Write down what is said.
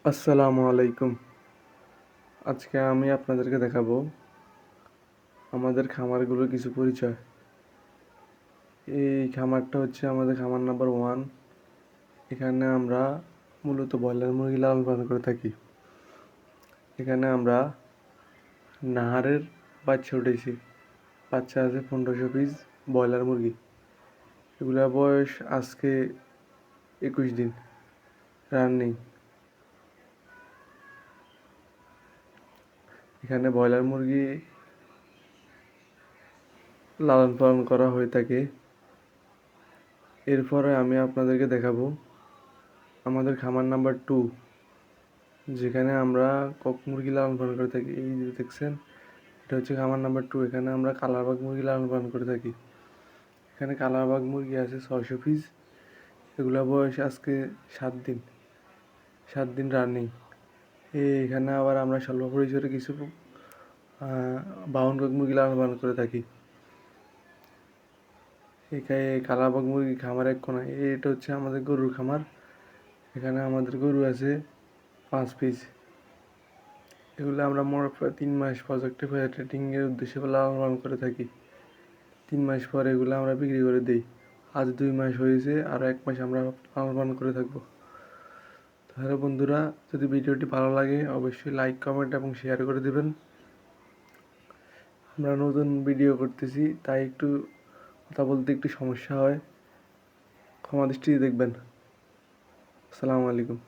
আসসালামু আলাইকুম। আজকে আমি আপনাদেরকে দেখাবো আমাদের খামারগুলোর কিছু পরিচয়। এই খামারটা হচ্ছে আমাদের খামার নাম্বার 1। এখানে আমরা মূলত ব্রয়লার মুরগি লালন পালন করে থাকি। এখানে আমরা নাহারের বাচ্চা উঠেছি। বাচ্চা আছে 1500 পিস ব্রয়লার মুরগি। এগুলোর বয়স আজকে 21 দিন রানিং। এখানে ব্রয়লার মুরগি লালন পালন করা হয়ে থাকে। এরপরে আমি আপনাদেরকে দেখাবো আমাদের খামার নাম্বার 2, যেখানে আমরা কক মুরগি লালন পালন করে থাকি। এই যে দেখছেন, এটা হচ্ছে খামার নাম্বার 2। এখানে আমরা কালারবাগ মুরগি লালন পালন করে থাকি। এখানে কালারবাগ মুরগি আছে 600 পিস। এগুলা বয়স আজকে 7 দিন রানিং। এখানে আবার আমরা স্বল্প পরিসরে কিছু বাউন কক মুরগি লালন পালন করে থাকি। এখানে কালারবাগ মুরগি খামার এক কোনায়। এটা হচ্ছে আমাদের গরুর খামার। এখানে আমাদের গরু আছে 5 পিস। এগুলো আমরা মোট 3 মাস প্রজেক্টে ট্রেডিংয়ের উদ্দেশ্যে লালন পালন করে থাকি। 3 মাস পর এগুলো আমরা বিক্রি করে দিই। আজ 2 মাস হয়েছে, আরও 1 মাস আমরা লালন পালন করে থাকবো। তাহলে বন্ধুরা, যদি ভিডিওটি ভালো লাগে অবশ্যই লাইক, কমেন্ট এবং শেয়ার করে দেবেন। আমরা নতুন ভিডিও করতেছি, তাই একটু কথা বলতে একটু সমস্যা হয়, ক্ষমা দৃষ্টিতে দেখবেন। আসসালামু আলাইকুম।